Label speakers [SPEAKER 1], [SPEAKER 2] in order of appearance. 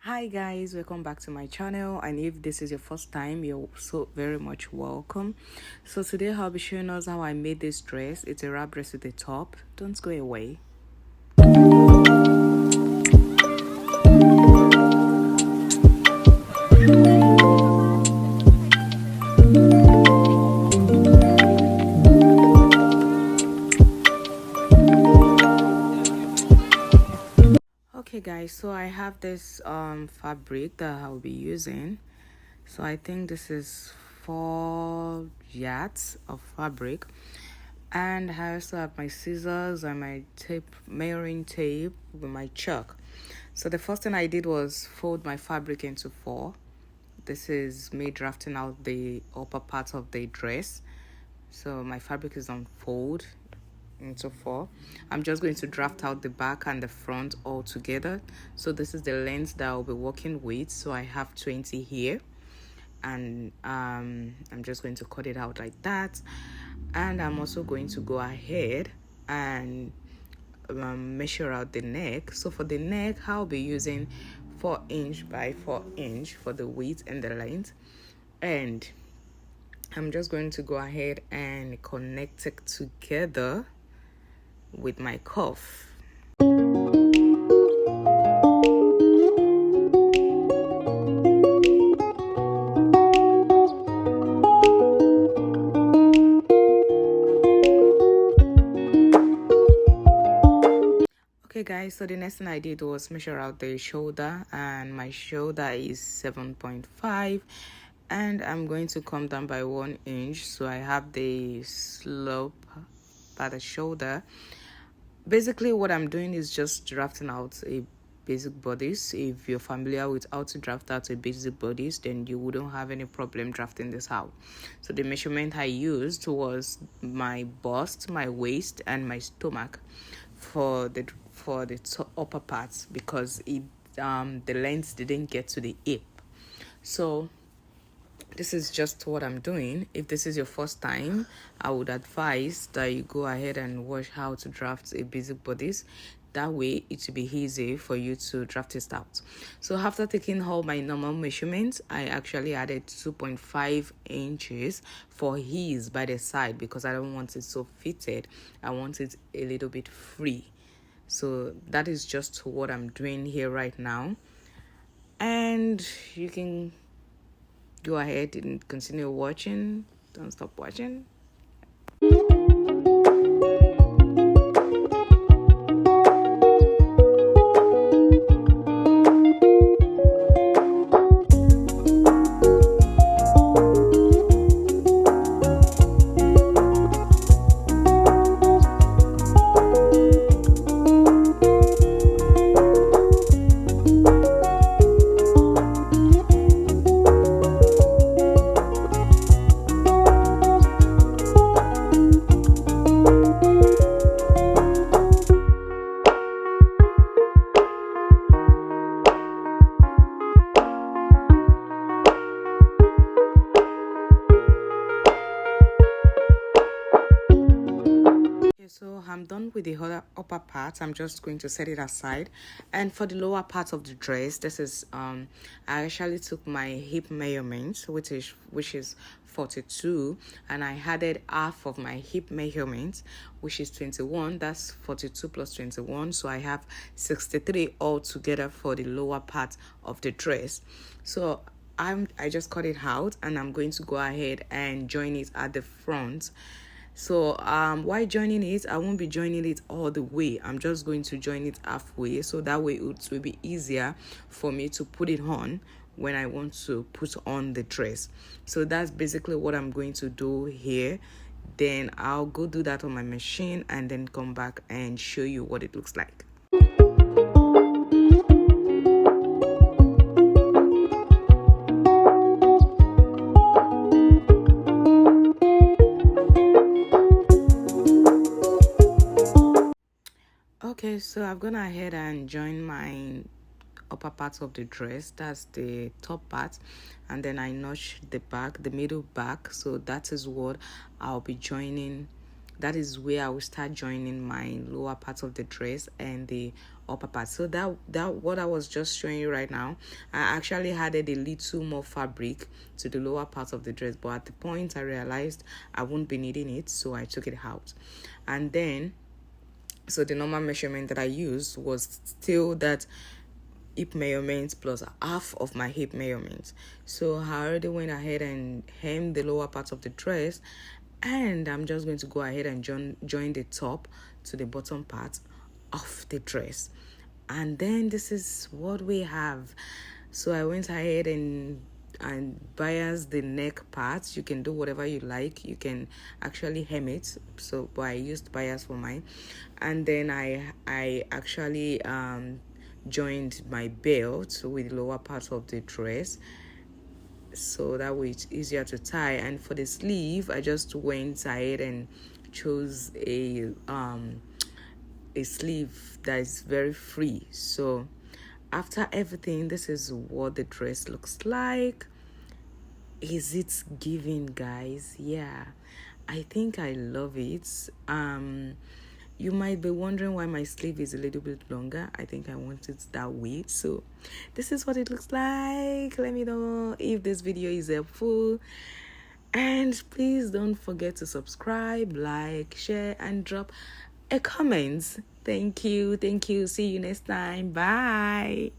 [SPEAKER 1] Hi guys, welcome back to my channel, and if this is your first time, you're so very much welcome. So today I'll be showing us how I made this dress. It's a wrap dress with a top. Don't go away. Okay guys, so I have this fabric that I'll be using. So I think this is 4 yards of fabric, and I also have my scissors and my tape, measuring tape with my chalk. So the first thing I did was fold my fabric into 4. This is me drafting out the upper part of the dress. So my fabric is on fold into 4. I'm just going to draft out the back and the front all together. So this is the length that I'll be working with. So I have 20 here, and I'm just going to cut it out like that. And I'm also going to go ahead and measure out the neck. So for the neck, I'll be using 4 inch by 4 inch for the width and the length, and I'm just going to go ahead and connect it together with my cuff. Okay guys, so the next thing I did was measure out the shoulder, and my shoulder is 7.5, and I'm going to come down by 1 inch, so I have the slope by the shoulder. Basically what I'm doing is just drafting out a basic bodice. If you're familiar with how to draft out a basic bodice, then you wouldn't have any problem drafting this out. So the measurement I used was my bust, my waist, and my stomach for the upper parts, because it the length didn't get to the hip. So this is just what I'm doing. If this is your first time, I would advise that you go ahead and watch how to draft a basic bodice. That way it will be easy for you to draft it out. So after taking all my normal measurements, I actually added 2.5 inches for ease by the side, because I don't want it so fitted. I want it a little bit free. So that is just what I'm doing here right now, and you can go ahead and continue watching. Don't stop watching. So I'm done with the other upper part. I'm just going to set it aside. And for the lower part of the dress, this is I actually took my hip measurement, which is 42, and I added half of my hip measurement, which is 21. That's 42 plus 21, so I have 63 altogether for the lower part of the dress. So I just cut it out, and I'm going to go ahead and join it at the front. So while joining it, I won't be joining it all the way. I'm just going to join it halfway, so that way it will be easier for me to put it on when I want to put on the dress. So that's basically what I'm going to do here. Then I'll go do that on my machine and then come back and show you what it looks like. Okay, so I've gone ahead and joined my upper part of the dress, that's the top part, and then I notched the back, the middle back. So that is what I'll be joining that is where I will start joining my lower part of the dress and the upper part. So that what I was just showing you right now, I actually added a little more fabric to the lower part of the dress, but at the point I realized I wouldn't be needing it, so I took it out. And then, so the normal measurement that I used was still that hip measurement plus half of my hip measurement. So I already went ahead and hemmed the lower part of the dress, and I'm just going to go ahead and join the top to the bottom part of the dress. And then this is what we have. So I went ahead and bias the neck part. You can do whatever you like. You can actually hem it. So, but I used bias for mine. And then I actually joined my belt with the lower part of the dress, so that way it's easier to tie. And for the sleeve, I just went ahead and chose a sleeve that is very free. So after everything, this is what the dress looks like. Is it giving, guys? Yeah, I think I love it. You might be wondering why my sleeve is a little bit longer. I think I want it that way. So this is what it looks like. Let me know if this video is helpful. And please don't forget to subscribe, like, share, and drop a comment. Thank you. See you next time. Bye.